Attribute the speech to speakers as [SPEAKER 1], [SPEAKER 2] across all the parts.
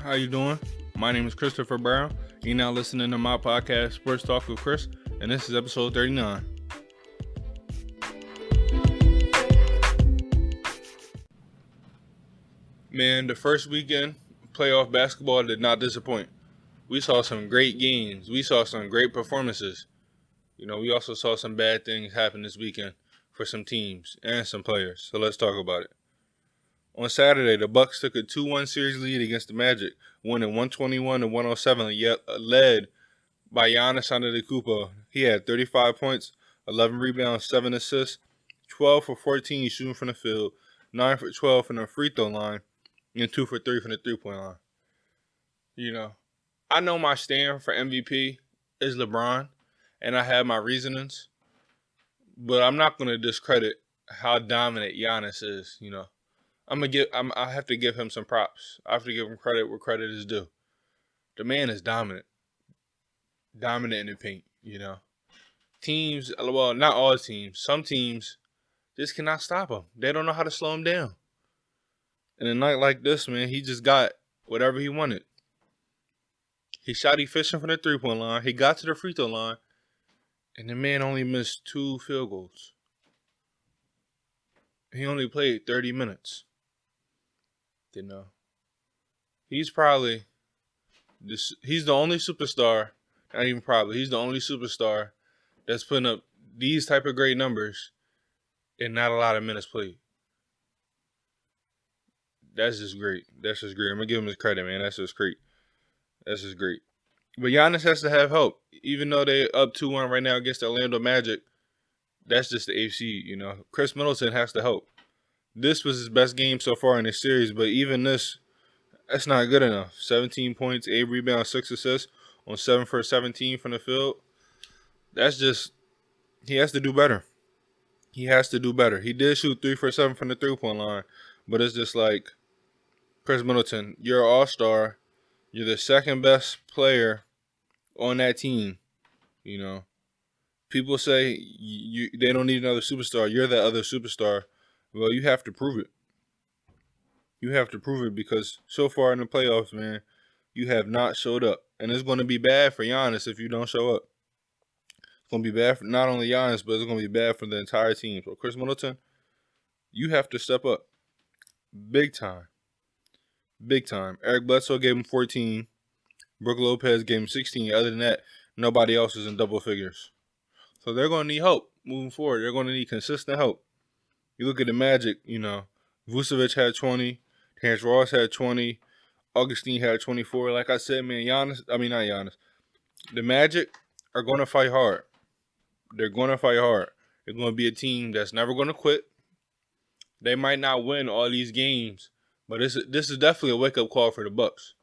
[SPEAKER 1] How you doing? My name is Christopher Brown. You're now listening to my podcast, Sports Talk with Chris, and this is episode 39. Man, the first weekend, playoff basketball did not disappoint. We saw some great games. We saw some great performances. We also saw some bad things happen this weekend for some teams and some players. So let's talk about it. On Saturday, the Bucks took a 2-1 series lead against the Magic, winning 121-107, yet led by Giannis Antetokounmpo. He had 35 points, 11 rebounds, 7 assists, 12 for 14 shooting from the field, 9 for 12 from the free throw line, and 2 for 3 from the three-point line. I know my stand for MVP is LeBron, and I have my reasonings, but I'm not going to discredit how dominant Giannis is, I have to give him some props. I have to give him credit where credit is due. The man is dominant. Dominant in the paint, Teams, well, not all teams. Some teams just cannot stop him. They don't know how to slow him down. And a night like this, man, he just got whatever he wanted. He shot efficient from the three-point line. He got to the free throw line. And the man only missed 2 field goals. He only played 30 minutes. He's probably he's the only superstar, not even probably, he's the only superstar that's putting up these type of great numbers and not a lot of minutes played. That's just great. I'm going to give him his credit, man. That's just great. But Giannis has to have help. Even though they're up 2-1 right now against the Orlando Magic, that's just the AFC, Chris Middleton has to help. This was his best game so far in this series, but even this, that's not good enough. 17 points, 8 rebounds, 6 assists on 7 for 17 from the field. That's just, he has to do better. He did shoot 3 for 7 from the three-point line, but it's just like, Chris Middleton, you're an all-star. You're the second best player on that team. People say they don't need another superstar. You're the other superstar. Well, you have to prove it. Because so far in the playoffs, man, you have not showed up. And it's going to be bad for Giannis if you don't show up. It's going to be bad for not only Giannis, but it's going to be bad for the entire team. So, Chris Middleton, you have to step up. Big time. Eric Bledsoe gave him 14. Brook Lopez gave him 16. Other than that, nobody else is in double figures. So they're going to need help moving forward. They're going to need consistent help. You look at the Magic, Vucevic had 20. Terrence Ross had 20. Augustine had 24. Like I said, man, not Giannis. The Magic are going to fight hard. They're going to fight hard. They're going to be a team that's never going to quit. They might not win all these games, but this is definitely a wake-up call for the Bucks.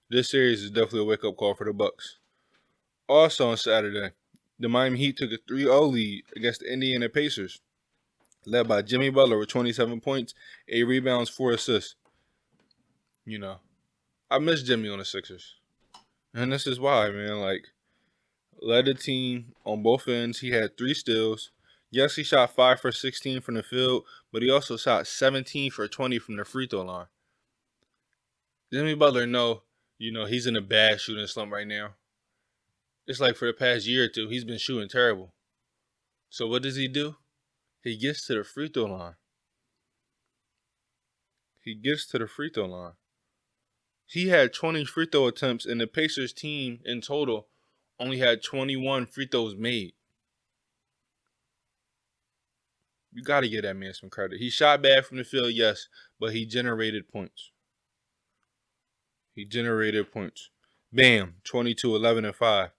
[SPEAKER 1] This series is definitely a wake-up call for the Bucks. Also on Saturday, the Miami Heat took a 3-0 lead against the Indiana Pacers, led by Jimmy Butler with 27 points, 8 rebounds, 4 assists. I miss Jimmy on the Sixers. And this is why, man. Led the team on both ends. He had 3 steals. Yes, he shot 5 for 16 from the field, but he also shot 17 for 20 from the free throw line. Jimmy Butler, he's in a bad shooting slump right now. It's like for the past year or two, he's been shooting terrible. So what does he do? He gets to the free throw line. He had 20 free throw attempts, and the Pacers team in total only had 21 free throws made. You got to give that man some credit. He shot bad from the field, yes, but he generated points. Bam, 22, 11, and 5.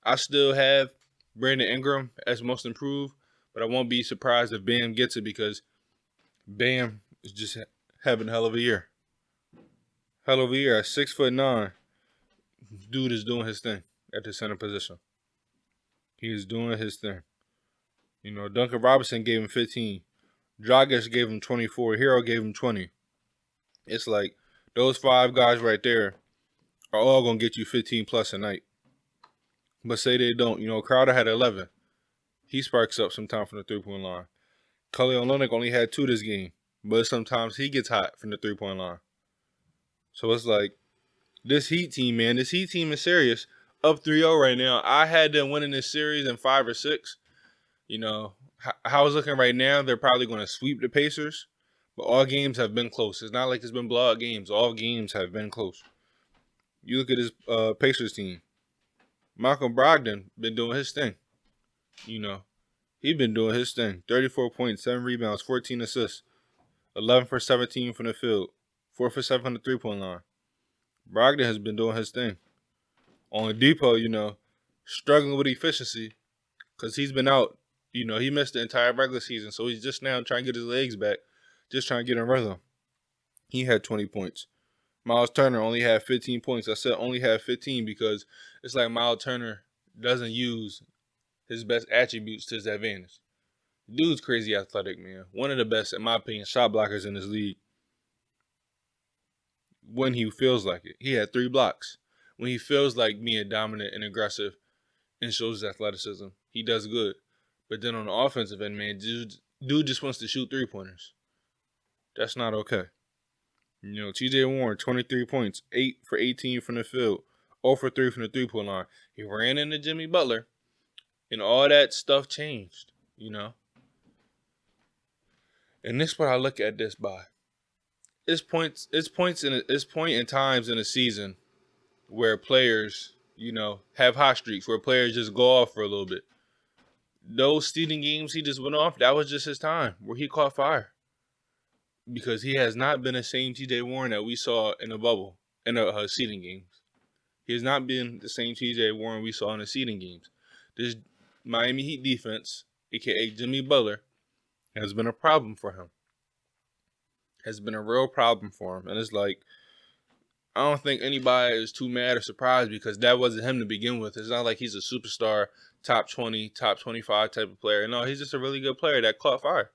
[SPEAKER 1] I still have Brandon Ingram as most improved, but I won't be surprised if Bam gets it because Bam is just having a hell of a year. At 6'9", dude is doing his thing at the center position. He is doing his thing. Duncan Robinson gave him 15. Dragic gave him 24. Hero gave him 20. It's like those 5 guys right there are all going to get you 15 plus a night. But say they don't. Crowder had 11. He sparks up sometime from the three-point line. Kelly Olynyk only had 2 this game, but sometimes he gets hot from the three-point line. So it's like This Heat team, man, this Heat team is serious. Up 3-0 right now. I had them winning this series in 5 or 6. You know, how it's looking right now, they're probably going to sweep the Pacers. But all games have been close. It's not like it's been blowout games. All games have been close. You look at this Pacers team. Malcolm Brogdon been doing his thing. You know, he been doing his thing. 34 points, 7 rebounds, 14 assists, 11 for 17 from the field, 4 for 7 from the three-point line. Brogdon has been doing his thing. Oladipo, you know, struggling with efficiency because he's been out. You know, he missed the entire regular season, so he's just now trying to get his legs back, just trying to get in rhythm. He had 20 points. Miles Turner only had 15 points. I said only had 15 because it's like Miles Turner doesn't use his best attributes to his advantage. Dude's crazy athletic, man. One of the best, in my opinion, shot blockers in this league. When he feels like it. He had 3 blocks. When he feels like being dominant and aggressive and shows his athleticism, he does good. But then on the offensive end, man, dude just wants to shoot 3-pointers. That's not okay. You know, TJ Warren, 23 points, 8 for 18 from the field, 0 for 3 from the three-point line. He ran into Jimmy Butler, and all that stuff changed, you know. And this is what I look at this by. It's point in times in a season where players, you know, have hot streaks, where players just go off for a little bit. Those seeding games he just went off, that was just his time where he caught fire. Because he has not been the same TJ Warren that we saw in the bubble, in the seeding games. He has not been the same TJ Warren we saw in the seeding games. This Miami Heat defense, a.k.a. Jimmy Butler, has been a problem for him. Has been a real problem for him. And it's like, I don't think anybody is too mad or surprised because that wasn't him to begin with. It's not like he's a superstar, top 20, top 25 type of player. No, he's just a really good player that caught fire.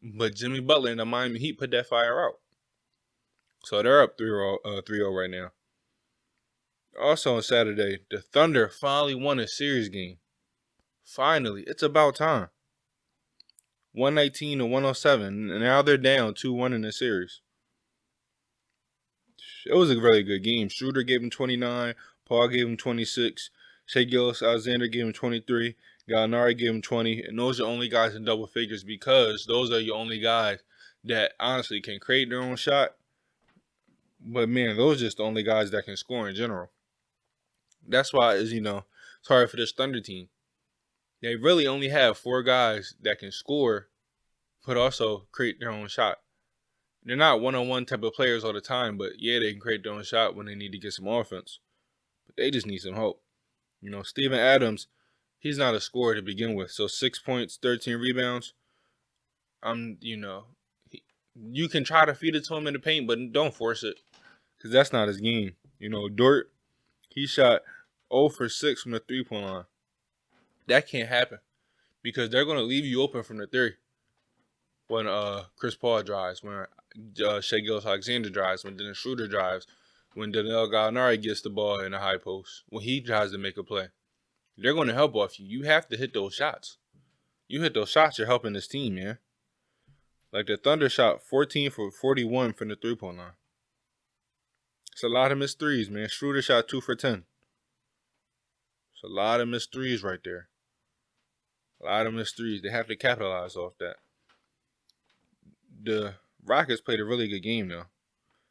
[SPEAKER 1] But Jimmy Butler and the Miami Heat put that fire out. So they're up 3-0 right now. Also on Saturday, the Thunder finally won a series game. Finally. It's about time. 119-107. And now they're down 2-1 in the series. It was a really good game. Schroeder gave him 29. Paul gave him 26. Shai Gilgeous-Alexander gave him 23. Gallinari gave him 20, and those are only guys in double figures because those are your only guys that honestly can create their own shot. But man, those are just the only guys that can score in general. That's why it's hard for this Thunder team. They really only have 4 guys that can score, but also create their own shot. They're not one-on-one type of players all the time, but yeah, they can create their own shot when they need to get some offense. But they just need some help. You know, Steven Adams, he's not a scorer to begin with. So 6 points, 13 rebounds. You can try to feed it to him in the paint, but don't force it. Because that's not his game. You know, Dort, he shot 0 for 6 from the three-point line. That can't happen. Because they're going to leave you open from the 3. When Chris Paul drives, when Shai Gilgeous-Alexander drives, when Dennis Schroeder drives, when Danilo Gallinari gets the ball in the high post, when he tries to make a play. They're going to help off you. You have to hit those shots. You hit those shots, you're helping this team, man. Like the Thunder shot 14 for 41 from the three-point line. It's a lot of missed threes, man. Schroeder shot 2 for 10. It's a lot of missed threes right there. A lot of missed threes. They have to capitalize off that. The Rockets played a really good game, though.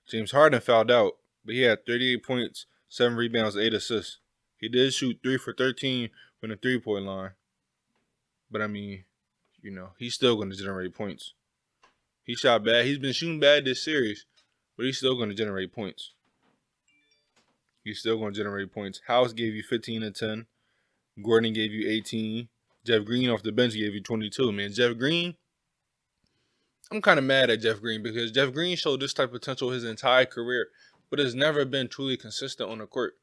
[SPEAKER 1] James Harden fouled out, but he had 38 points, 7 rebounds, 8 assists. He did shoot 3 for 13 from the three-point line. But, I mean, he's still going to generate points. He shot bad. He's been shooting bad this series, but he's still going to generate points. He's still going to generate points. House gave you 15 and 10. Gordon gave you 18. Jeff Green off the bench gave you 22. Man, Jeff Green, I'm kind of mad at Jeff Green because Jeff Green showed this type of potential his entire career, but has never been truly consistent on the court.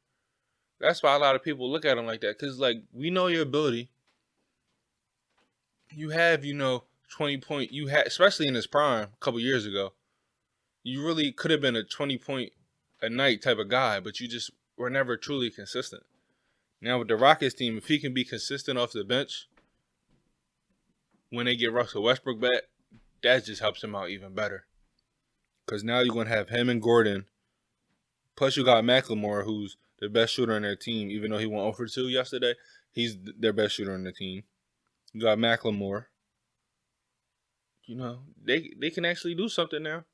[SPEAKER 1] That's why a lot of people look at him like that. Because, we know your ability. You have, 20 point. You had, especially in his prime a couple years ago, you really could have been a 20 point a night type of guy, but you just were never truly consistent. Now with the Rockets team, if he can be consistent off the bench, when they get Russell Westbrook back, that just helps him out even better. Because now you're going to have him and Gordon Plus, you got McLemore, who's the best shooter on their team. Even though he went 0 for 2 yesterday, he's their best shooter on the team. You got McLemore. You know, they can actually do something now.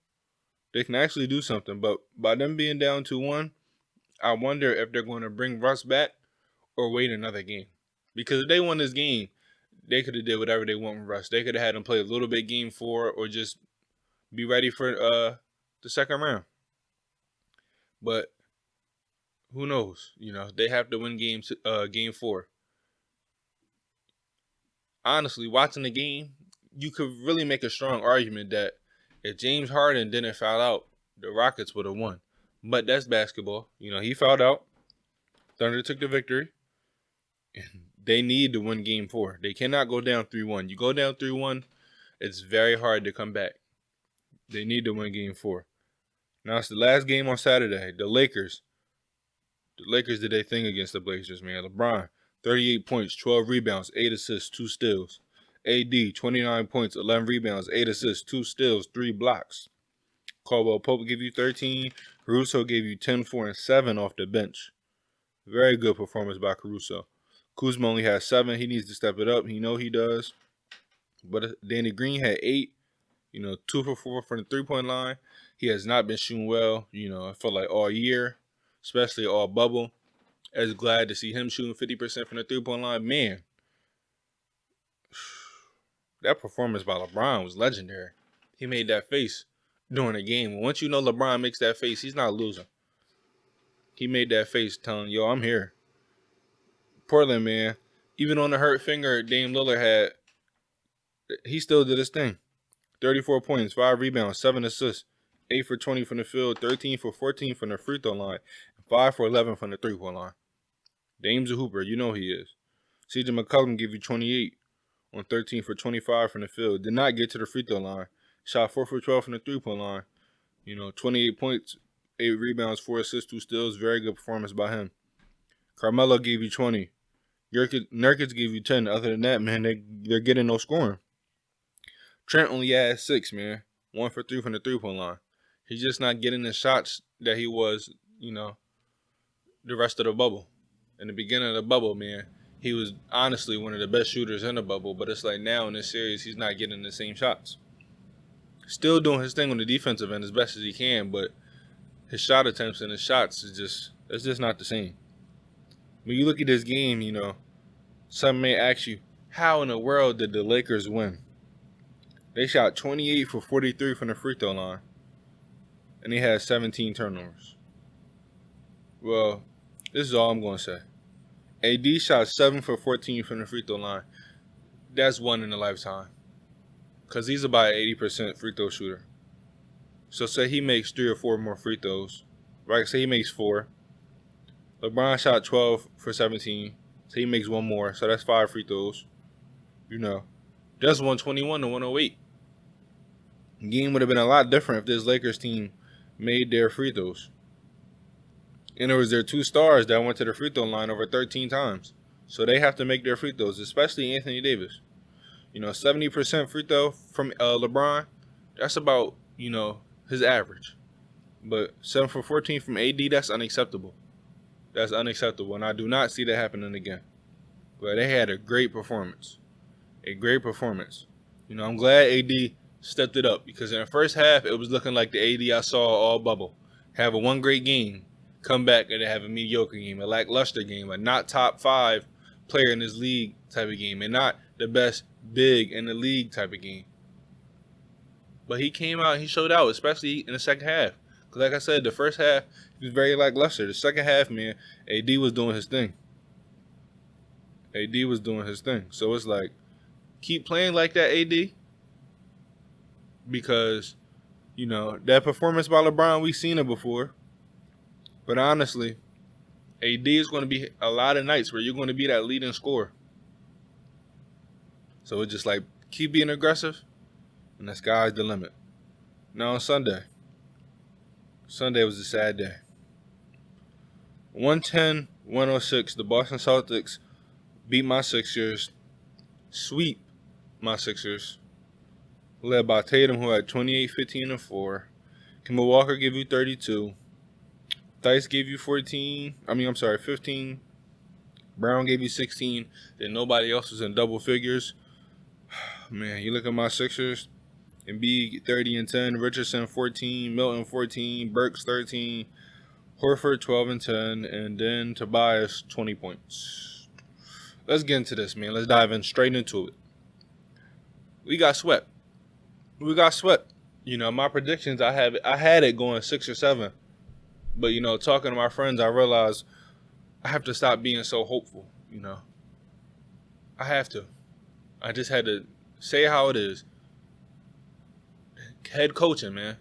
[SPEAKER 1] They can actually do something. But by them being down 2-1, I wonder if they're going to bring Russ back or wait another game. Because if they won this game, they could have did whatever they want with Russ. They could have had him play a little bit game 4 or just be ready for the second round. But who knows? You know, they have to win game 4. Honestly, watching the game, you could really make a strong argument that if James Harden didn't foul out, the Rockets would have won. But that's basketball. You know, he fouled out. Thunder took the victory. They need to win game 4. They cannot go down 3-1. You go down 3-1, it's very hard to come back. They need to win game 4. Now it's the last game on Saturday. The Lakers did their thing against the Blazers, man. LeBron, 38 points, 12 rebounds, 8 assists, 2 steals. AD, 29 points, 11 rebounds, 8 assists, 2 steals, 3 blocks. Caldwell Pope gave you 13. Caruso gave you 10, 4, and 7 off the bench. Very good performance by Caruso. Kuzma only has 7. He needs to step it up. He know he does. But Danny Green had 8. You know, 2 for 4 from the three-point line. He has not been shooting well, you know, I feel like all year, especially all bubble. I was glad to see him shooting 50% from the three-point line. Man, that performance by LeBron was legendary. He made that face during the game. Once you know LeBron makes that face, he's not losing. He made that face telling, yo, I'm here. Portland, man, even on the hurt finger Dame Lillard had, he still did his thing. 34 points, 5 rebounds, 7 assists, 8 for 20 from the field, 13 for 14 from the free throw line, and 5 for 11 from the three-point line. Dame's a hooper, you know he is. CJ McCollum gave you 28 on 13 for 25 from the field. Did not get to the free throw line. Shot 4 for 12 from the three-point line. You know, 28 points, 8 rebounds, 4 assists, 2 steals. Very good performance by him. Carmelo gave you 20. Nurkic gave you 10. Other than that, man, they're getting no scoring. Trent only had 6, man. 1 for 3 from the three-point line. He's just not getting the shots that he was, you know, the rest of the bubble. In the beginning of the bubble, man, he was honestly one of the best shooters in the bubble. But it's like now in this series, he's not getting the same shots. Still doing his thing on the defensive end as best as he can, but his shot attempts and his shots it's just not the same. When you look at this game, you know, some may ask you, how in the world did the Lakers win? They shot 28 for 43 from the free throw line, and they had 17 turnovers. Well, this is all I'm going to say. AD shot 7 for 14 from the free throw line. That's one in a lifetime, because he's about an 80% free throw shooter. So say he makes 3 or 4 more free throws. Right, say he makes 4. LeBron shot 12 for 17. So he makes 1 more. So that's 5 free throws. You know, that's 121 to 108. The game would have been a lot different if this Lakers team made their free throws. And there was their 2 stars that went to the free throw line over 13 times. So they have to make their free throws, especially Anthony Davis. You know, 70% free throw from LeBron, that's about, you know, his average. But 7 for 14 from AD, that's unacceptable. That's unacceptable, and I do not see that happening again. But they had a great performance. A great performance. You know, I'm glad AD stepped it up, because in the first half, it was looking like the AD I saw all bubble. Have a 1 great game, come back and have a mediocre game, a lackluster game, a not top 5 player in this league type of game, and not the best big in the league type of game. But he came out, he showed out, especially in the second half. Because like I said, the first half, he was very lackluster. The second half, man, AD was doing his thing. AD was doing his thing. So it's like, keep playing like that, AD. Because, you know, that performance by LeBron, we've seen it before. But honestly, AD is going to be a lot of nights where you're going to be that leading scorer. So it's just like, keep being aggressive, and the sky's the limit. Now on Sunday was a sad day. 110-106, the Boston Celtics beat my Sixers, sweep my Sixers, led by Tatum, who had 28, 15, and 4. Kemba Walker gave you 32. Dice gave you 14. I'm sorry, 15. Brown gave you 16. Then nobody else was in double figures. Man, you look at my Sixers. Embiid 30 and 10, Richardson 14, Milton 14, Burks 13, Horford 12 and 10, and then Tobias 20 points. Let's get into this, man. Let's dive in straight into it. We got swept. You know, my predictions, I had it going 6 or 7. But, you know, talking to my friends, I realized I have to stop being so hopeful, you know. I have to. I just had to say how it is. Head coaching, man.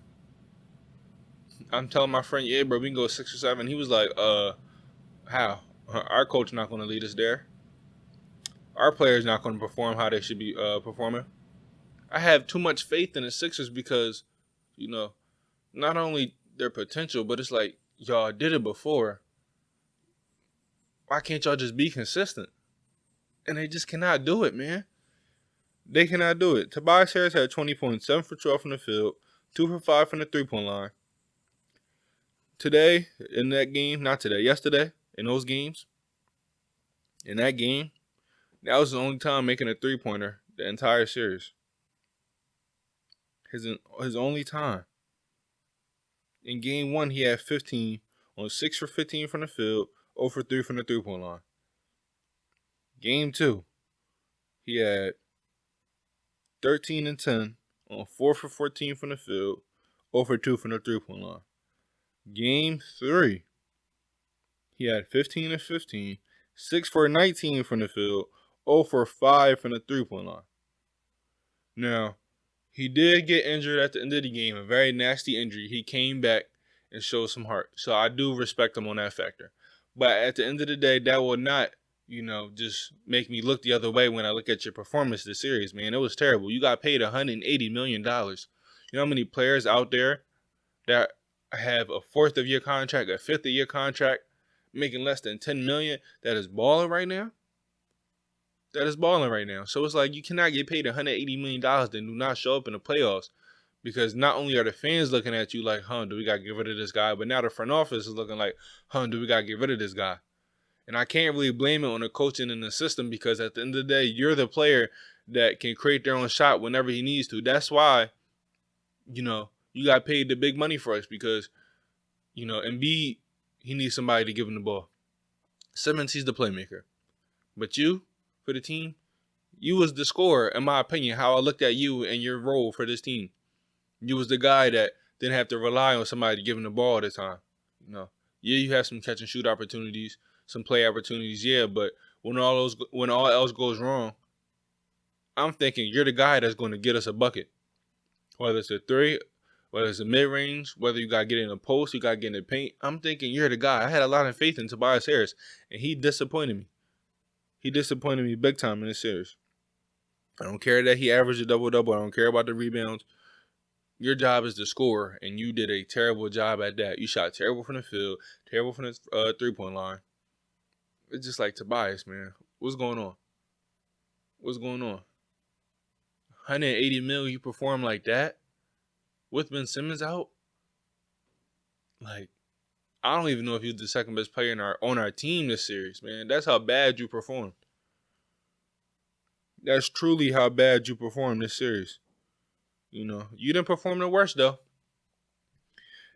[SPEAKER 1] I'm telling my friend, yeah, bro, we can go 6 or 7. He was like, how? Our coach not going to lead us there. Our players not going to perform how they should be performing. I have too much faith in the Sixers because, you know, not only their potential, but it's like, y'all did it before. Why can't y'all just be consistent? And they just cannot do it, man. They cannot do it. Tobias Harris had 20 points, 7 for 12 from the field, 2 for 5 from the three-point line. Today, in that game, not today, yesterday, in those games, in that game, that was the only time making a three-pointer the entire series. His only time. In game 1, he had 15 on 6 for 15 from the field, 0 for 3 from the three-point line. Game 2, he had 13 and 10 on 4 for 14 from the field, 0 for 2 from the three-point line. Game 3, he had 15 and 15, 6 for 19 from the field, 0 for 5 from the three-point line. Now, he did get injured at the end of the game, a very nasty injury. He came back and showed some heart. So I do respect him on that factor. But at the end of the day, that will not, you know, just make me look the other way when I look at your performance this series, man. It was terrible. You got paid $180 million. You know how many players out there that have a fourth of year contract, a fifth of year contract, making less than $10 million that is balling right now? So it's like you cannot get paid $180 million and do not show up in the playoffs because not only are the fans looking at you like, do we got to get rid of this guy? But now the front office is looking like, do we got to get rid of this guy? And I can't really blame it on the coaching and the system because at the end of the day, you're the player that can create their own shot whenever he needs to. That's why, you know, you got paid the big money for us because, you know, Embiid, he needs somebody to give him the ball. Simmons, he's the playmaker. But you, for the team, you was the scorer, in my opinion, how I looked at you and your role for this team. You was the guy that didn't have to rely on somebody to give him the ball all the time. You know, yeah, you have some catch and shoot opportunities, some play opportunities, yeah, but when all else goes wrong, I'm thinking you're the guy that's going to get us a bucket. Whether it's a three, whether it's a mid-range, whether you got to get in a post, you got to get in the paint. I'm thinking you're the guy. I had a lot of faith in Tobias Harris, and he disappointed me. He disappointed me big time in this series. I don't care that he averaged a double-double. I don't care about the rebounds. Your job is to score, and you did a terrible job at that. You shot terrible from the field, terrible from the three-point line. It's just like Tobias, man. What's going on? $180 million, you perform like that? With Ben Simmons out? Like, I don't even know if he was the second best player on our team this series, man. That's how bad you performed. That's truly how bad you performed this series. You know, you didn't perform the worst, though.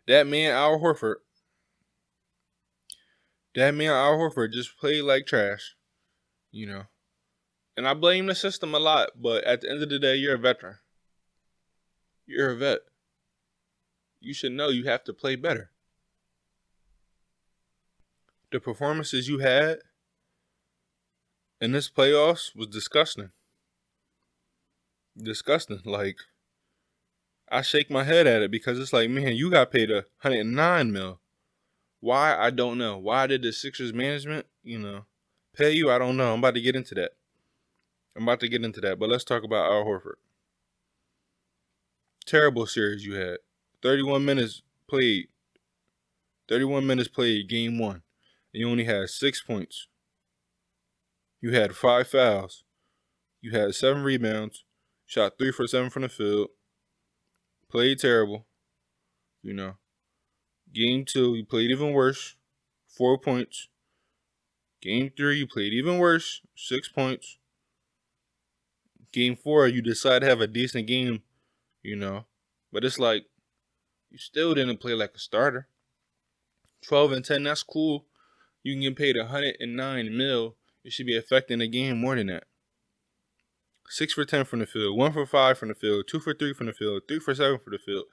[SPEAKER 1] That man, Al Horford just played like trash, you know. And I blame the system a lot, but at the end of the day, you're a veteran. You're a vet. You should know you have to play better. The performances you had in this playoffs was disgusting. Like, I shake my head at it because it's like, man, you got paid $109 million. Why? I don't know. Why did the Sixers management, you know, pay you? I don't know. I'm about to get into that. But let's talk about Al Horford. Terrible series you had. 31 minutes played, game 1. And you only had 6 points. You had 5 fouls. You had 7 rebounds. Shot 3 for 7 from the field. Played terrible. You know. Game 2, you played even worse, 4 points. Game 3, you played even worse, 6 points. Game 4, you decide to have a decent game, but it's like you still didn't play like a starter. 12 and 10, that's cool. You can get paid $109 million. It should be affecting the game more than that. 6 for 10 from the field, 1 for 5 from the field, 2 for 3 from the field, 3 for 7 from the field.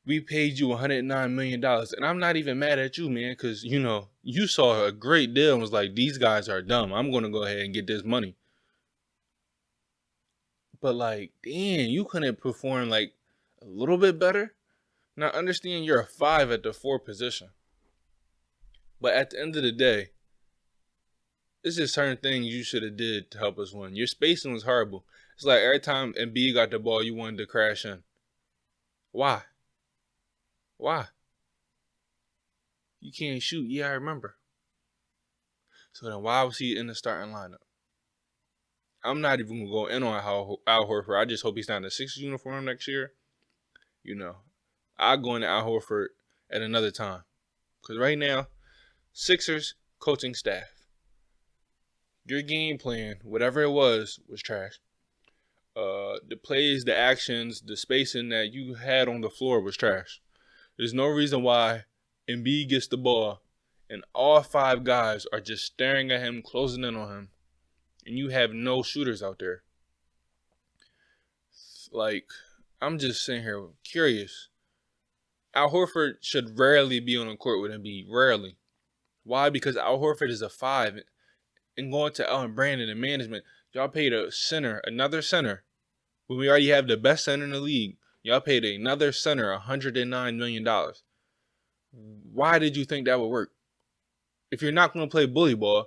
[SPEAKER 1] We paid you $109 million. And I'm not even mad at you, man, because, you saw a great deal and was like, these guys are dumb. I'm going to go ahead and get this money. But, damn, you couldn't perform, a little bit better? Now, understand you're a 5 at the 4 position. But at the end of the day, it's just certain things you should have did to help us win. Your spacing was horrible. It's like every time Embiid got the ball, you wanted to crash in. Why? You can't shoot. Yeah, I remember. So then why was he in the starting lineup? I'm not even going to go in on Al Horford. I just hope he's not in the Sixers uniform next year. I'll go into Al Horford at another time. Because right now, Sixers coaching staff. Your game plan, whatever it was trash. The plays, the actions, the spacing that you had on the floor was trash. There's no reason why Embiid gets the ball and all 5 guys are just staring at him, closing in on him, and you have no shooters out there. I'm just sitting here curious. Al Horford should rarely be on the court with Embiid. Rarely. Why? Because Al Horford is a 5. And going to Ellen Brandon and management, y'all paid another center. When we already have the best center in the league, y'all paid another center $109 million. Why did you think that would work? If you're not going to play bully ball,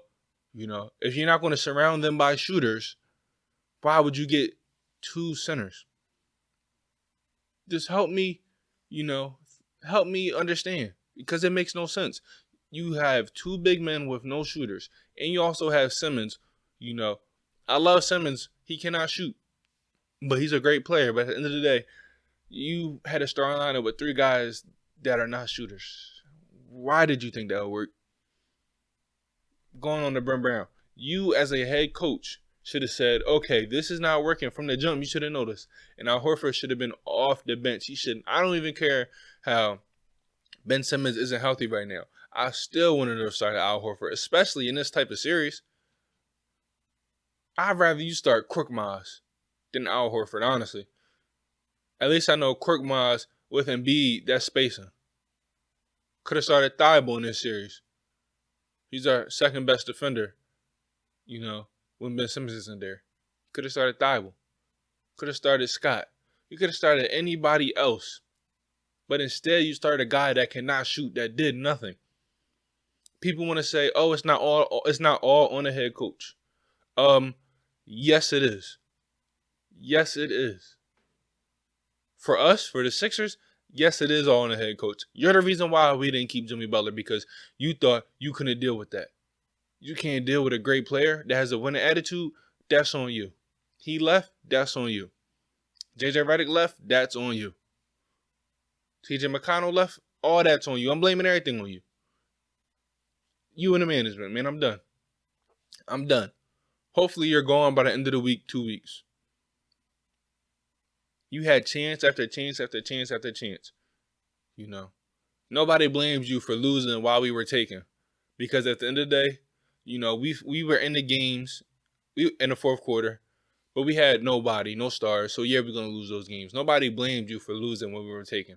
[SPEAKER 1] if you're not going to surround them by shooters, why would you get 2 centers? Just help me understand. Because it makes no sense. You have 2 big men with no shooters. And you also have Simmons. I love Simmons. He cannot shoot. But he's a great player. But at the end of the day, you had a starting lineup with 3 guys that are not shooters. Why did you think that would work? Going on to Brent Brown. You as a head coach should have said, okay, this is not working from the jump. You should have noticed. And Al Horford should have been off the bench. He shouldn't. I don't even care how Ben Simmons isn't healthy right now. I still wanted to start Al Horford, especially in this type of series. I'd rather you start Korkmaz than Al Horford, honestly. At least I know Korkmaz with Embiid, that's spacing. Could have started Thibault in this series. He's our second best defender, when Ben Simmons isn't there. Could have started Thibault. Could have started Scott. You could have started anybody else. But instead, you started a guy that cannot shoot, that did nothing. People want to say, "Oh, it's not all on the head coach." Yes, it is. Yes, it is. For us, for the Sixers, yes, it is all on the head coach. You're the reason why we didn't keep Jimmy Butler, because you thought you couldn't deal with that. You can't deal with a great player that has a winning attitude. That's on you. He left. That's on you. JJ Redick left. That's on you. TJ McConnell left. All that's on you. I'm blaming everything on you. You and the management, man. I'm done. Hopefully you're gone by the end of the week, 2 weeks. You had chance after chance after chance after chance. Nobody blames you for losing while we were taking. Because at the end of the day, we were in the games in the fourth quarter, but we had nobody, no stars. So, yeah, we're going to lose those games. Nobody blamed you for losing when we were taking.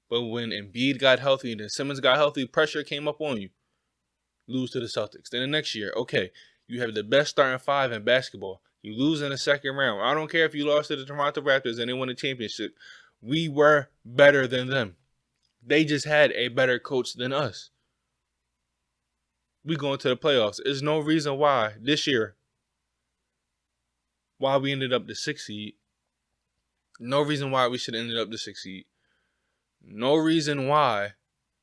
[SPEAKER 1] But when Embiid got healthy and then Simmons got healthy, pressure came up on you. Lose to the Celtics. Then the next year, okay, you have the best starting 5 in basketball. You lose in the second round. I don't care if you lost to the Toronto Raptors and they won a championship. We were better than them. They just had a better coach than us. We going to the playoffs. There's no reason why this year, why we ended up the 6th seed. No reason why we should have ended up the 6th seed. No reason why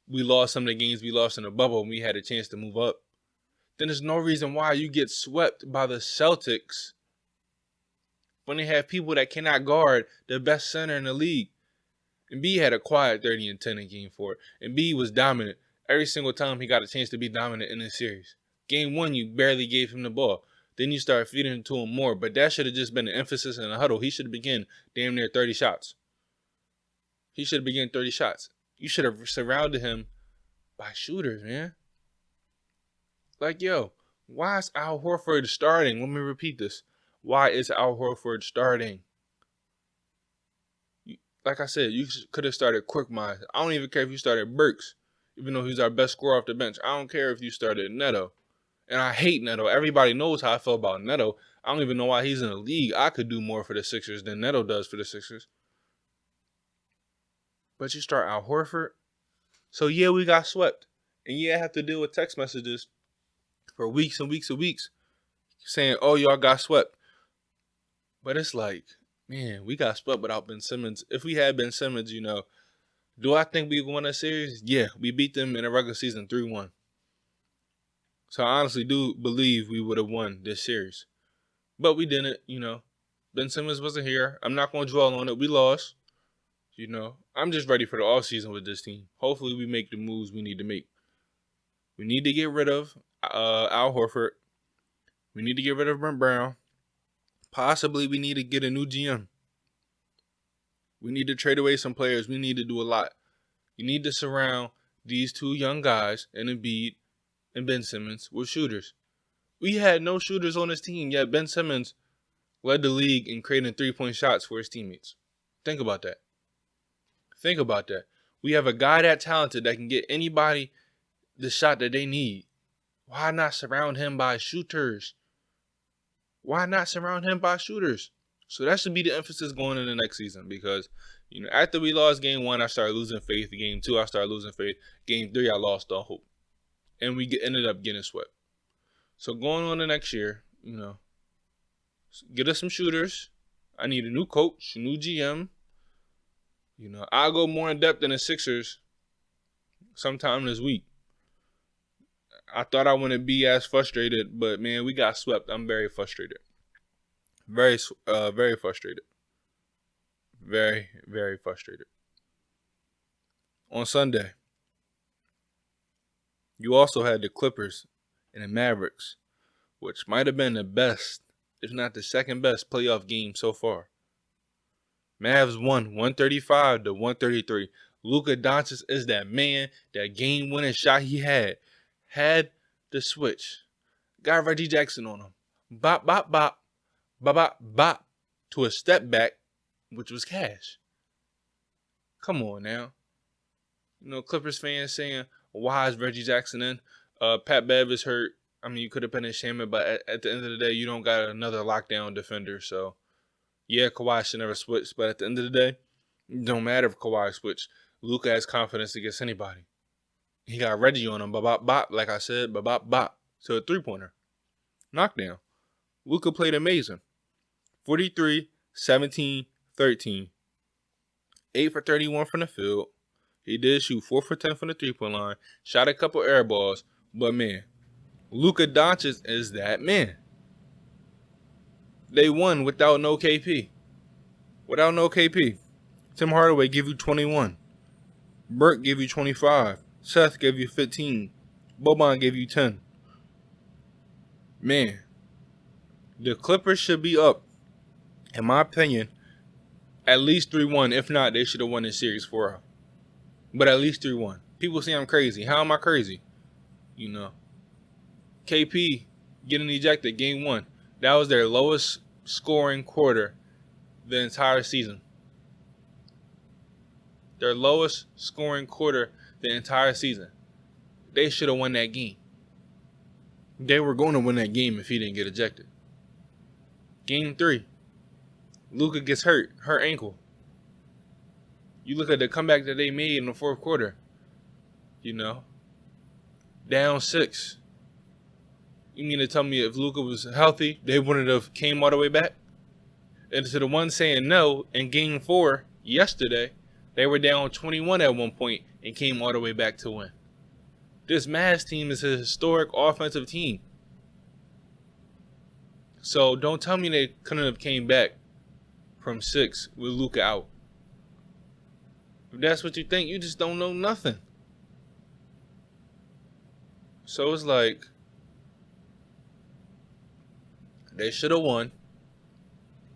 [SPEAKER 1] we lost some of the games we lost in the bubble and we had a chance to move up. Then there's no reason why you get swept by the Celtics when they have people that cannot guard the best center in the league. Embiid had a quiet 30 and 10 in game 4. Embiid was dominant every single time he got a chance to be dominant in this series. Game 1, you barely gave him the ball. Then you start feeding it to him more. But that should have just been the emphasis in the huddle. He should have begun damn near 30 shots. He should have begun 30 shots. You should have surrounded him by shooters, man. Like, yo, why is Al Horford starting? Let me repeat this. Why is Al Horford starting? Like I said, you could have started Quickmine. I don't even care if you started Burks, even though he's our best scorer off the bench. I don't care if you started Neto. And I hate Neto. Everybody knows how I feel about Neto. I don't even know why he's in the league. I could do more for the Sixers than Neto does for the Sixers. But you start Al Horford. So, yeah, we got swept. And, yeah, I have to deal with text messages for weeks and weeks and weeks saying, oh, y'all got swept. But it's like, man, we got swept without Ben Simmons. If we had Ben Simmons, do I think we won that series? Yeah, we beat them in the regular season 3-1. So I honestly do believe we would have won this series. But we didn't, Ben Simmons wasn't here. I'm not going to dwell on it. We lost. I'm just ready for the offseason with this team. Hopefully we make the moves we need to make. We need to get rid of Al Horford. We need to get rid of Brent Brown. Possibly we need to get a new GM. We need to trade away some players. We need to do a lot. You need to surround these two young guys, and Embiid and Ben Simmons, with shooters. We had no shooters on this team, yet Ben Simmons led the league in creating 3-point shots for his teammates. Think about that. Think about that. We have a guy that talented that can get anybody the shot that they need. Why not surround him by shooters? Why not surround him by shooters? So that should be the emphasis going in the next season because, after we lost game 1, I started losing faith. Game 2, I started losing faith. Game 3, I lost all hope. And we ended up getting swept. So going on the next year, get us some shooters. I need a new coach, a new GM. I'll go more in depth than the Sixers sometime this week. I thought I wouldn't be as frustrated, but man, we got swept. I'm very frustrated. Very frustrated. Very, very frustrated. On Sunday, you also had the Clippers and the Mavericks, which might have been the best, if not the second best playoff game so far. Mavs won 135-133. Luka Doncic is that man. That game-winning shot he had the switch. Got Reggie Jackson on him. Bop, bop, bop. Bop, bop, bop. To a step back, which was cash. Come on now. Clippers fans saying, why is Reggie Jackson in? Pat Bev is hurt. I mean, you could have been in Shaman, but at the end of the day, you don't got another lockdown defender. So, yeah, Kawhi should never switch. But at the end of the day, it don't matter if Kawhi switch. Luka has confidence against anybody. He got Reggie on him. Bop, bop, bop. Like I said, bop, bop, bop. To a three-pointer. Knockdown. Luka played amazing. 43, 17, 13. 8 for 31 from the field. He did shoot 4 for 10 from the three-point line. Shot a couple air balls. But, man, Luka Doncic is that man. They won without no KP. Without no KP. Tim Hardaway gave you 21. Burke gave you 25. Seth gave you 15. Boban gave you 10. Man, the Clippers should be up, in my opinion, at least 3-1. If not, they should have won this series 4-0. But at least 3-1. People say I'm crazy. How am I crazy? KP getting ejected game 1. That was their lowest scoring quarter the entire season. Their lowest scoring quarter the entire season. They should have won that game. They were going to win that game if he didn't get ejected. Game 3. Luka gets hurt ankle. You look at the comeback that they made in the fourth quarter. Down 6. You mean to tell me if Luka was healthy, they wouldn't have came all the way back? And to the one saying no, in game 4 yesterday, they were down 21 at one point and came all the way back to win. This Mavs team is a historic offensive team. So don't tell me they couldn't have came back from 6 with Luka out. If that's what you think, you just don't know nothing. So it's like they should have won,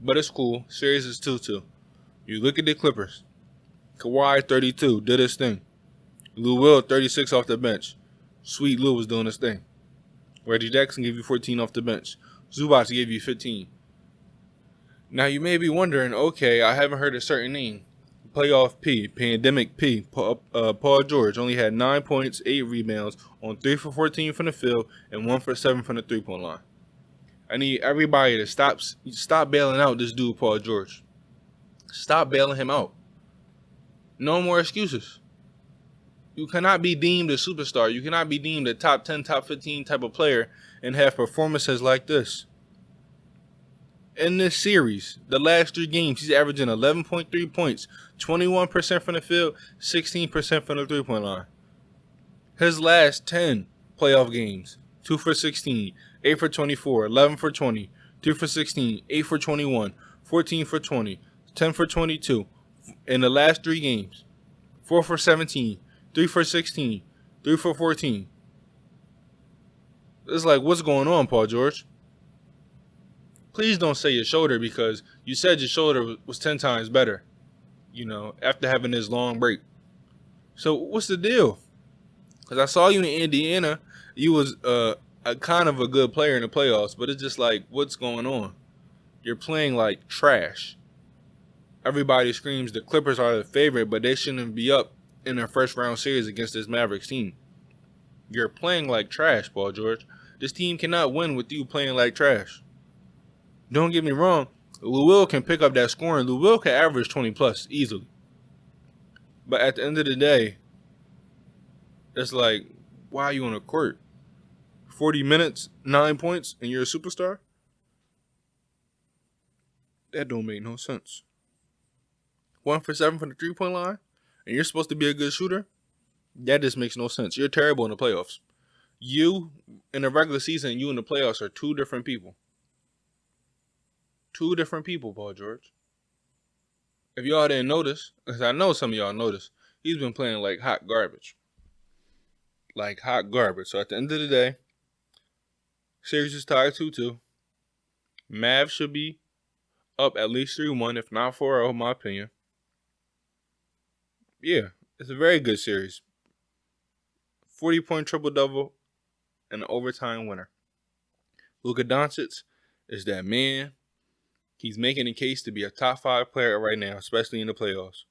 [SPEAKER 1] but it's cool. Series is 2-2. You look at the Clippers. Kawhi 32 did his thing. Lou Will 36 off the bench. Sweet Lou was doing his thing. Reggie Jackson gave you 14 off the bench. Zubac gave you 15. Now you may be wondering, okay, I haven't heard a certain name. Playoff P, Pandemic P. Paul George only had 9 points, 8 rebounds, on 3 for 14 from the field, and 1 for 7 from the three-point line. I need everybody to stop bailing out this dude, Paul George. Stop bailing him out. No more excuses. You cannot be deemed a superstar. You cannot be deemed a top 10, top 15 type of player and have performances like this. In this series, the last 3 games, he's averaging 11.3 points, 21% from the field, 16% from the three-point line. His last 10 playoff games, 2 for 16, 8 for 24, 11 for 20, 2 for 16, 8 for 21, 14 for 20, 10 for 22. In the last 3 games, 4 for 17, 3 for 16, 3 for 14. It's like, what's going on, Paul George? Please don't say your shoulder, because you said your shoulder was 10 times better, after having this long break. So what's the deal? Because I saw you in Indiana. You was a kind of a good player in the playoffs, but it's just like, what's going on? You're playing like trash. Everybody screams the Clippers are the favorite, but they shouldn't be up in their first round series against this Mavericks team. You're playing like trash, Paul George. This team cannot win with you playing like trash. Don't get me wrong, Lou Will can pick up that scoring. Lou Will can average 20 plus easily. But at the end of the day, it's like, why are you on the court? 40 minutes, 9 points, and you're a superstar? That don't make no sense. 1 for 7 from the three-point line, and you're supposed to be a good shooter? That just makes no sense. You're terrible in the playoffs. You, in the regular season, and you in the playoffs are 2 different people. 2 different people, Paul George. If y'all didn't notice, because I know some of y'all noticed, he's been playing like hot garbage. Like hot garbage. So at the end of the day, series is tied 2-2. Mavs should be up at least 3-1, if not 4-0, in my opinion. Yeah, it's a very good series. 40-point triple-double and an overtime winner. Luka Doncic is that man. He's making a case to be a top 5 player right now, especially in the playoffs.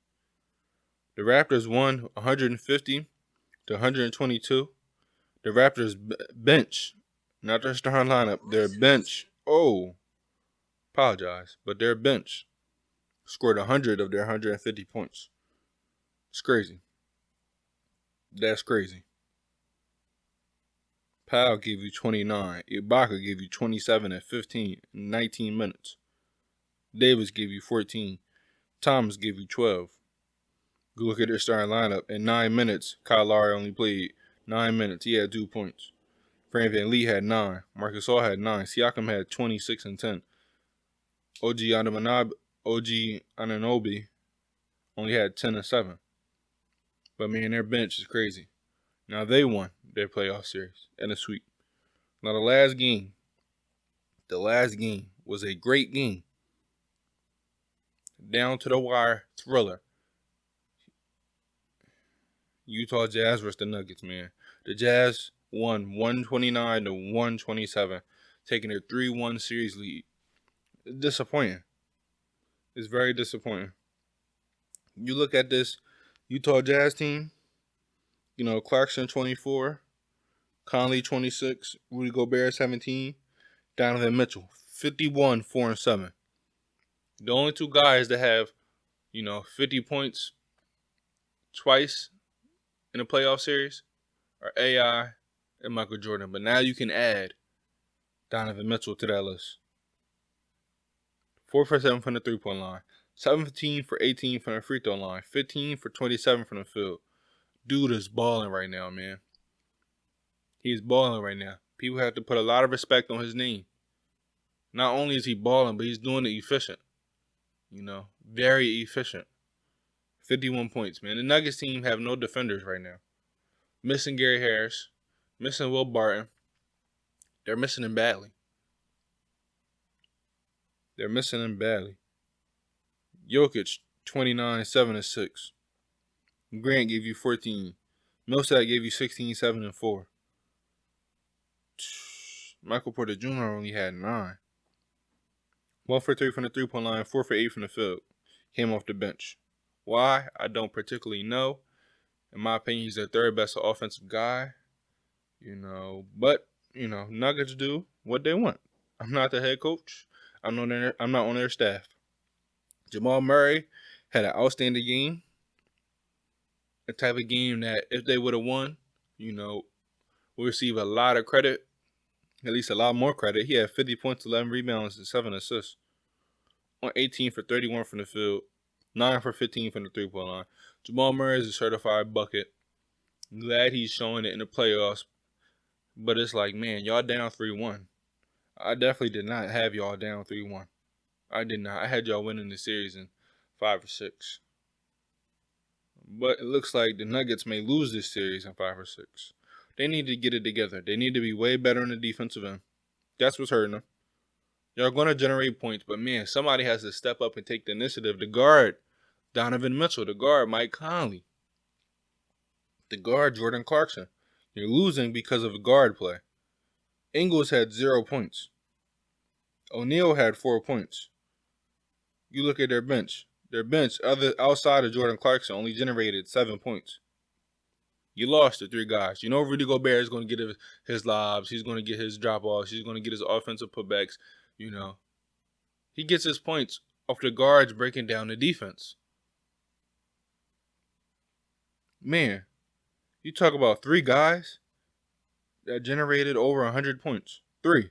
[SPEAKER 1] The Raptors won 150 to 122. The Raptors bench, not their starting lineup, their bench. Apologize, but their bench scored 100 of their 150 points. It's crazy. That's crazy. Powell gave you 29. Ibaka gave you 27 and 15 in 19 minutes. Davis gave you 14. Thomas gave you 12. Go look at their starting lineup. In 9 minutes, Kyle Lowry only played 9 minutes. He had 2 points. Fran VanVleet had 9. Marcus All had 9. Siakam had 26 and 10. OG Anunoby only had 10 and 7. But man, their bench is crazy. Now they won their playoff series in a sweep. Now the last game was a great game. Down to the wire thriller. Utah Jazz versus the Nuggets, man. The Jazz won 129 to 127, taking their 3-1 series lead. Disappointing. It's very disappointing. You look at this Utah Jazz team, Clarkson 24, Conley 26, Rudy Gobert 17, Donovan Mitchell 51, 4 and 7. The only 2 guys that have, 50 points twice in a playoff series are AI and Michael Jordan. But now you can add Donovan Mitchell to that list. 4 for 7 from the three-point line. 17 for 18 from the free throw line. 15 for 27 from the field. Dude is balling right now, man. He's balling right now. People have to put a lot of respect on his name. Not only is he balling, but he's doing it efficient. Very efficient. 51 points, man. The Nuggets team have no defenders right now. Missing Gary Harris. Missing Will Barton. They're missing him badly. Jokic, 29, 7 and 6. Grant gave you 14. Millsap gave you 16, 7 and 4. Michael Porter Jr. only had 9. 1 for 3 from the three-point line, 4 for 8 from the field. Came off the bench. Why? I don't particularly know. In my opinion, he's their third best offensive guy. But Nuggets do what they want. I'm not the head coach. I'm not on their staff. Jamal Murray had an outstanding game. A type of game that if they would have won, we'll receive a lot of credit. At least a lot more credit. He had 50 points, 11 rebounds, and 7 assists. On 18 for 31 from the field. 9 for 15 from the three-point line. Jamal Murray is a certified bucket. I'm glad he's showing it in the playoffs. But it's like, man, y'all down 3-1. I definitely did not have y'all down 3-1. I did not. I had y'all winning the series in 5 or 6. But it looks like the Nuggets may lose this series in 5 or 6. They need to get it together. They need to be way better on the defensive end. That's what's hurting them. Y'all going to generate points, but man, somebody has to step up and take the initiative. The guard, Donovan Mitchell. The guard, Mike Conley. The guard, Jordan Clarkson. You're losing because of the guard play. Ingles had 0 points. O'Neal had 4 points. You look at their bench. Their bench, outside of Jordan Clarkson, only generated 7 points. You lost the 3 guys. Rudy Gobert is going to get his lobs. He's going to get his drop-offs. He's going to get his offensive putbacks. He gets his points off the guards breaking down the defense. Man, you talk about 3 guys that generated over 100 points. 3.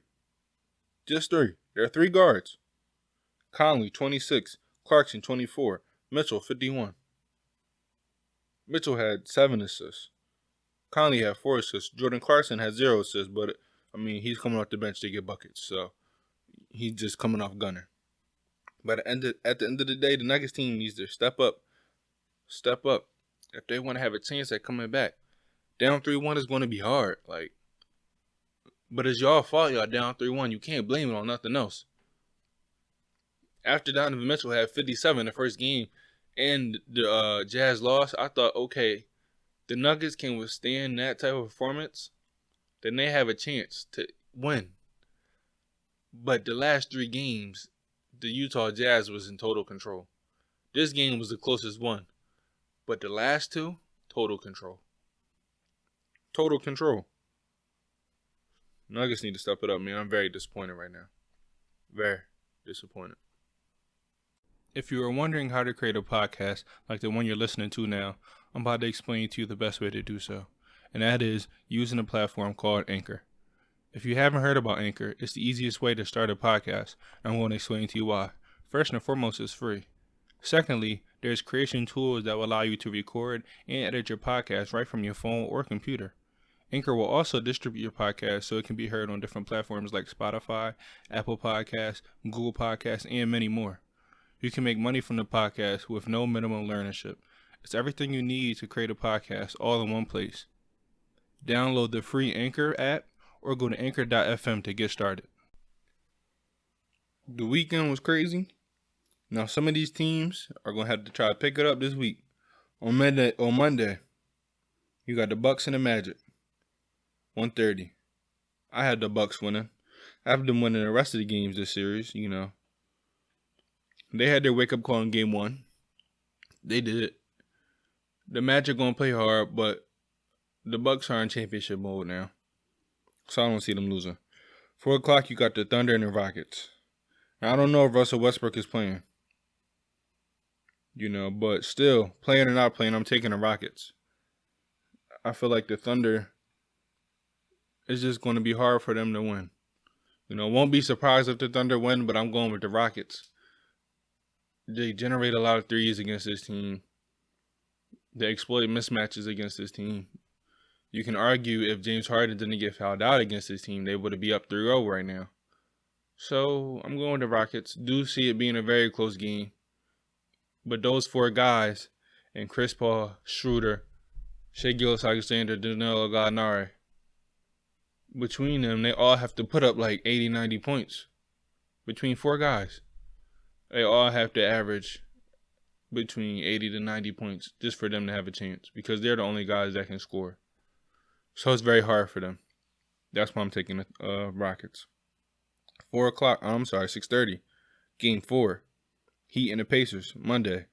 [SPEAKER 1] Just 3. There are 3 guards. Conley, 26. Clarkson, 24. Mitchell, 51. Mitchell had 7 assists. Conley had 4 assists. Jordan Clarkson had 0 assists, but, he's coming off the bench to get buckets, so he's just coming off gunner. But at the end of the day, the Nuggets team needs to step up. Step up. If they want to have a chance at coming back. Down 3-1 is going to be hard. But it's y'all fault y'all down 3-1. You can't blame it on nothing else. After Donovan Mitchell had 57 in the first game and the Jazz lost, I thought, okay, the Nuggets can withstand that type of performance, then they have a chance to win. But the last 3 games, the Utah Jazz was in total control. This game was the closest one. But the last 2, total control. Total control. Nuggets need to step it up, man. I'm very disappointed right now. Very disappointed. If you are wondering how to create a podcast like the one you're listening to now, I'm about to explain to you the best way to do so. And that is using a platform called Anchor. If you haven't heard about Anchor, it's the easiest way to start a podcast. And I'm going to explain to you why. First and foremost, it's free. Secondly, there's creation tools that will allow you to record and edit your podcast right from your phone or computer. Anchor will also distribute your podcast so it can be heard on different platforms like Spotify, Apple Podcasts, Google Podcasts, and many more. You can make money from the podcast with no minimum learnership. It's everything you need to create a podcast all in one place. Download the free Anchor app or go to anchor.fm to get started. The weekend was crazy. Now some of these teams are going to have to try to pick it up this week. On Monday, you got the Bucks and the Magic. 1:30. I had the Bucks winning. I have them winning the rest of the games this series, They had their wake-up call in Game 1. They did it. The Magic going to play hard, but the Bucks are in championship mode now. So I don't see them losing. 4 o'clock, you got the Thunder and the Rockets. Now, I don't know if Russell Westbrook is playing. But still, playing or not playing, I'm taking the Rockets. I feel like the Thunder is just going to be hard for them to win. Won't be surprised if the Thunder win, but I'm going with the Rockets. They generate a lot of threes against this team. They exploit mismatches against this team. You can argue if James Harden didn't get fouled out against this team, they would be up 3-0 right now. So I'm going with the Rockets. Do see it being a very close game. But those 4 guys and Chris Paul, Schroeder, Shai Gilgeous-Alexander, Danilo Gallinari. Between them, they all have to put up like 80, 90 points. Between 4 guys. They all have to average between 80 to 90 points just for them to have a chance because they're the only guys that can score. So it's very hard for them. That's why I'm taking the Rockets. 6:30. Game 4. Heat and the Pacers, Monday.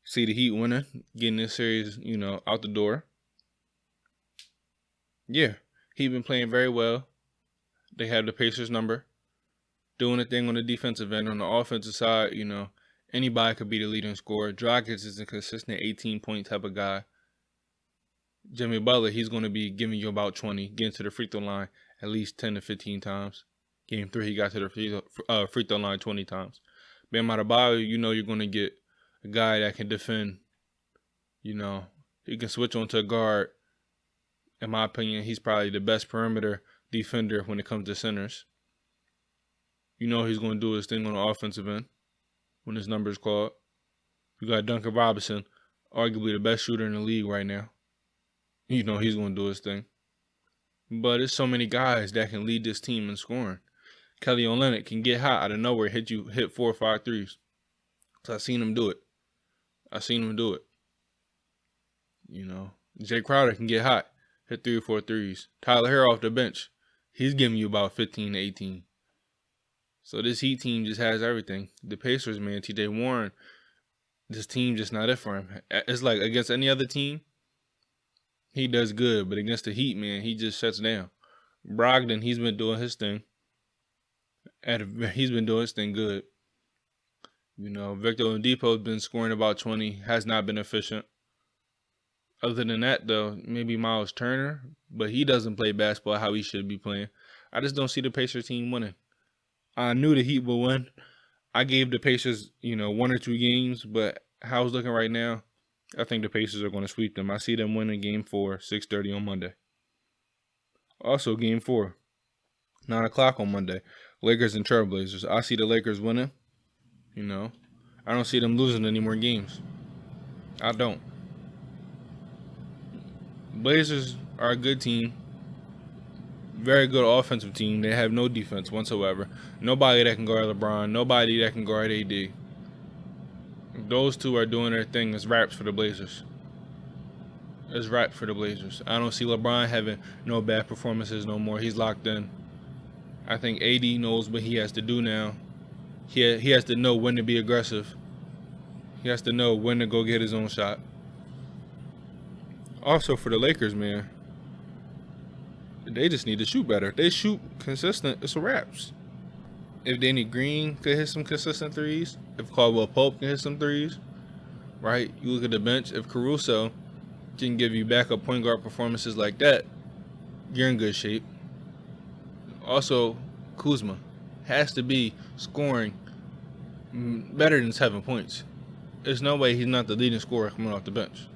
[SPEAKER 1] See the Heat winning, getting this series, out the door. Yeah, Heat been playing very well. They have the Pacers number. Doing a thing on the defensive end. On the offensive side, anybody could be the leading scorer. Dragic is a consistent 18-point type of guy. Jimmy Butler, he's going to be giving you about 20, getting to the free throw line at least 10 to 15 times. Game 3, he got to the free throw line 20 times. Bam Adebayo, you're going to get a guy that can defend. He can switch onto a guard. In my opinion, he's probably the best perimeter defender when it comes to centers. He's going to do his thing on the offensive end when his number is called. You got Duncan Robinson, arguably the best shooter in the league right now. He's going to do his thing. But there's so many guys that can lead this team in scoring. Kelly Olynyk can get hot out of nowhere, hit 4 or 5 threes. So I've seen him do it. Jay Crowder can get hot, hit 3 or 4 threes. Tyler Hero off the bench, he's giving you about 15 to 18. So this Heat team just has everything. The Pacers, man, T.J. Warren, this team just not it for him. It's like against any other team, he does good. But against the Heat, man, he just shuts down. Brogdon, he's been doing his thing. He's been doing his thing good. Victor Oladipo's been scoring about 20, has not been efficient. Other than that, though, maybe Miles Turner, but he doesn't play basketball how he should be playing. I just don't see the Pacers team winning. I knew the Heat would win. I gave the Pacers, 1 or 2 games, but how it's looking right now, I think the Pacers are going to sweep them. I see them winning Game 4, 6:30 on Monday. Also, Game 4, 9 o'clock on Monday, Lakers and Trailblazers. I see the Lakers winning. I don't see them losing any more games. I don't. Blazers are a good team. Very good offensive team. They have no defense whatsoever. Nobody that can guard LeBron. Nobody that can guard AD. Those two are doing their thing. It's wraps for the Blazers. I don't see LeBron having no bad performances no more. He's locked in. I think AD knows what he has to do now. He has to know when to be aggressive. He has to know when to go get his own shot. Also for the Lakers, man, they just need to shoot better. They shoot consistent, it's a wraps. If Danny Green could hit some consistent threes, if Caldwell Pope can hit some threes, right? You look at the bench, if Caruso can give you backup point guard performances like that, you're in good shape. Also, Kuzma has to be scoring better than 7 points. There's no way he's not the leading scorer coming off the bench.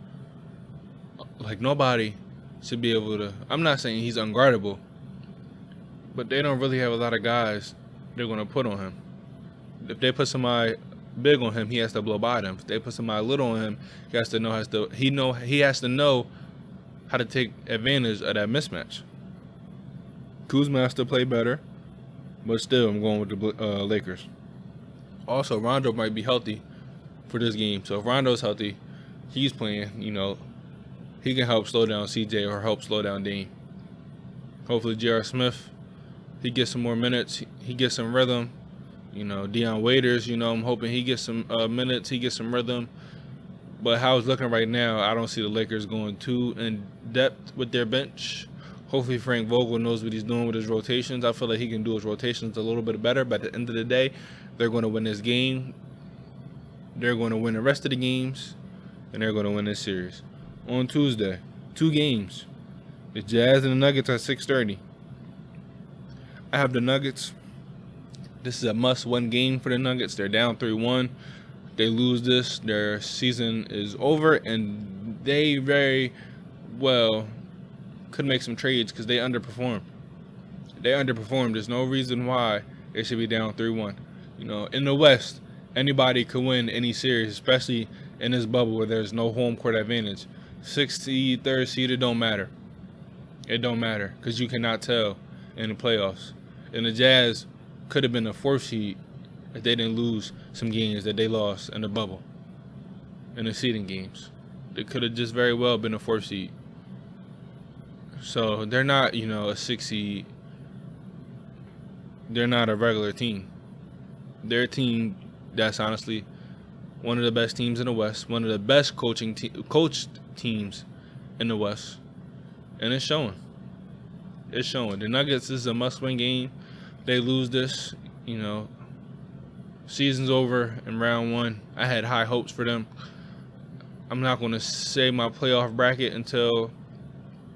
[SPEAKER 1] Like, nobody should be able to. I'm not saying he's unguardable, but they don't really have a lot of guys they're going to put on him. If they put somebody big on him, he has to blow by them. If they put somebody little on him, he has to know how to take advantage of that mismatch. Kuzma has to play better, but still, I'm going with the Lakers. Also, Rondo might be healthy for this game. So if Rondo's healthy, he's playing, he can help slow down CJ or help slow down Dame. Hopefully J.R. Smith, he gets some more minutes. He gets some rhythm. Deion Waiters, I'm hoping he gets some minutes. He gets some rhythm. But how it's looking right now, I don't see the Lakers going too in depth with their bench. Hopefully Frank Vogel knows what he's doing with his rotations. I feel like he can do his rotations a little bit better. But at the end of the day, they're going to win this game. They're going to win the rest of the games. And they're going to win this series. On Tuesday, 2 games. The Jazz and the Nuggets at 6:30. I have the Nuggets. This is a must-win game for the Nuggets. They're down 3-1. They lose this, their season is over, and they very well could make some trades because they underperformed. There's no reason why they should be down 3-1. In the West, anybody could win any series, especially in this bubble where there's no home court advantage. 6th seed, 3rd seed, it don't matter. It don't matter because you cannot tell in the playoffs. And the Jazz could have been a 4th seed if they didn't lose some games that they lost in the bubble, in the seeding games. They could have just very well been a 4th seed. So they're not, a 6th seed. They're not a regular team. They're a team that's honestly one of the best teams in the West, one of the best coached teams in the West. And it's showing. It's showing. The Nuggets is a must-win game. They lose this, season's over in round 1. I had high hopes for them. I'm not going to say my playoff bracket until,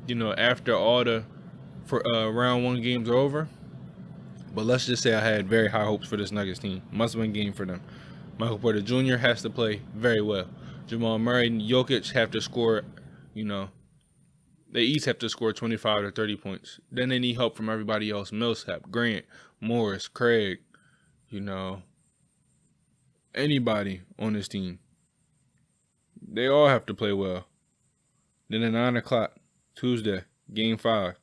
[SPEAKER 1] after all the round 1 games are over. But let's just say I had very high hopes for this Nuggets team. Must-win game for them. Michael Porter Jr. has to play very well. Jamal Murray and Jokic have to score, they each have to score 25 to 30 points. Then they need help from everybody else. Millsap, Grant, Morris, Craig, anybody on this team. They all have to play well. Then at 9 o'clock, Tuesday, Game 5,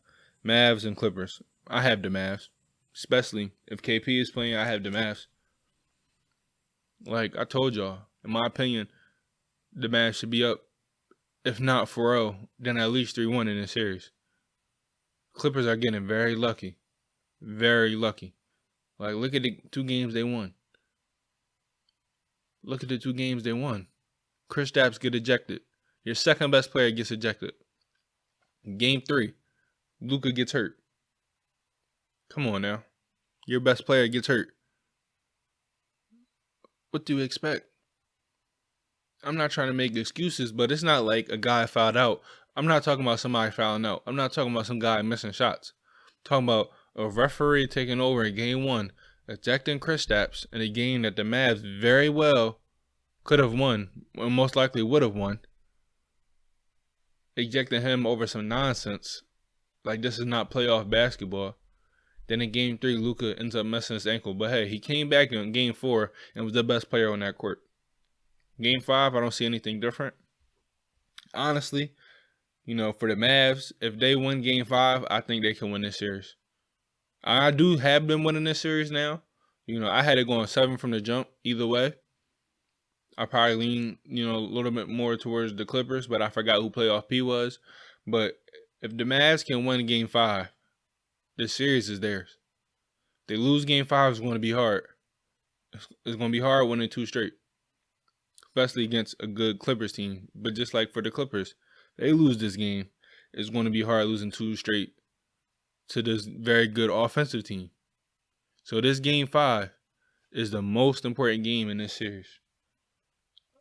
[SPEAKER 1] Mavs and Clippers. I have the Mavs. Especially if KP is playing, I have the Mavs. Like I told y'all, in my opinion, the Mavs should be up, if not 4-0, then at least 3-1 in this series. Clippers are getting very lucky. Very lucky. Like, look at the 2 games they won. Look at the 2 games they won. Kristaps get ejected. Your second best player gets ejected. Game 3, Luka gets hurt. Come on now. Your best player gets hurt. What do you expect? I'm not trying to make excuses, but it's not like a guy fouled out. I'm not talking about somebody fouling out. I'm not talking about some guy missing shots. I'm talking about a referee taking over in Game 1, ejecting Kristaps in a game that the Mavs very well could have won, or most likely would have won. Ejecting him over some nonsense. Like, this is not playoff basketball. Then in Game 3, Luka ends up messing his ankle. But hey, he came back in Game 4 and was the best player on that court. Game 5, I don't see anything different. Honestly, for the Mavs, if they win Game 5, I think they can win this series. I do have them winning this series now. I had it going 7 from the jump either way. I probably lean, a little bit more towards the Clippers, but I forgot who playoff P was. But if the Mavs can win Game 5, the series is theirs. If they lose Game 5, it's going to be hard. It's going to be hard winning 2 straight. Especially against a good Clippers team. But just like for the Clippers, they lose this game, it's going to be hard losing 2 straight to this very good offensive team. So this Game 5 is the most important game in this series.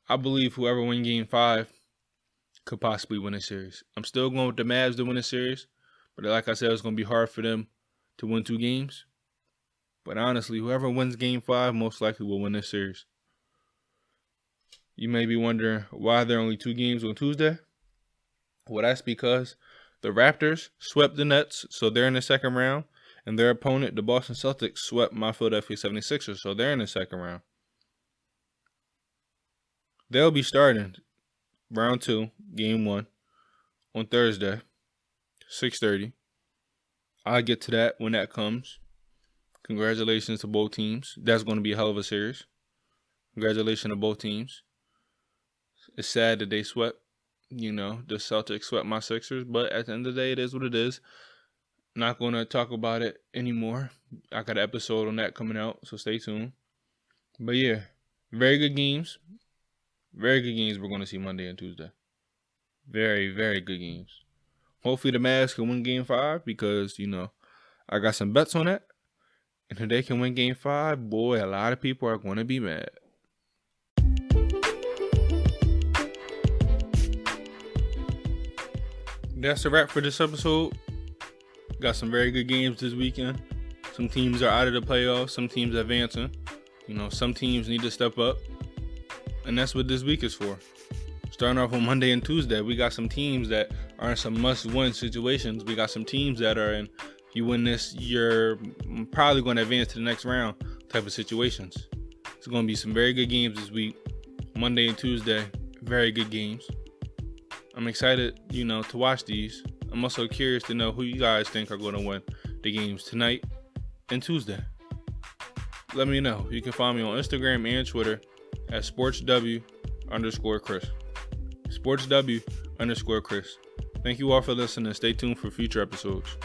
[SPEAKER 1] I believe whoever wins Game 5 could possibly win a series. I'm still going with the Mavs to win a series. But like I said, it's going to be hard for them to win 2 games. But honestly, whoever wins Game 5 most likely will win this series. You may be wondering why there are only 2 games on Tuesday. Well, that's because the Raptors swept the Nets, so they're in the second round. And their opponent, the Boston Celtics, swept my Philadelphia 76ers, so they're in the second round. They'll be starting round 2, Game 1, on Thursday. 6:30. I'll get to that when that comes. Congratulations to both teams. That's going to be a hell of a series. Congratulations to both teams. It's sad that they swept. The Celtics swept my Sixers, but at the end of the day, it is what it is. Not going to talk about it anymore. I got an episode on that coming out, so stay tuned. But yeah, very good games. Very good games we're going to see Monday and Tuesday. Very, very good games. Hopefully the Mavs can win Game 5 because, I got some bets on that. And if they can win Game 5, boy, a lot of people are going to be mad. That's a wrap for this episode. Got some very good games this weekend. Some teams are out of the playoffs. Some teams are advancing. Some teams need to step up. And that's what this week is for. Starting off on Monday and Tuesday, we got some teams that are in some must-win situations. We got some teams that are in, you win this, you're probably going to advance to the next round type of situations. It's going to be some very good games this week, Monday and Tuesday. very good games. I'm excited, to watch these. I'm also curious to know who you guys think are going to win the games tonight and Tuesday. Let me know. You can find me on Instagram and Twitter at sportsw_Chris. sportsw_Chris. Thank you all for listening. Stay tuned for future episodes.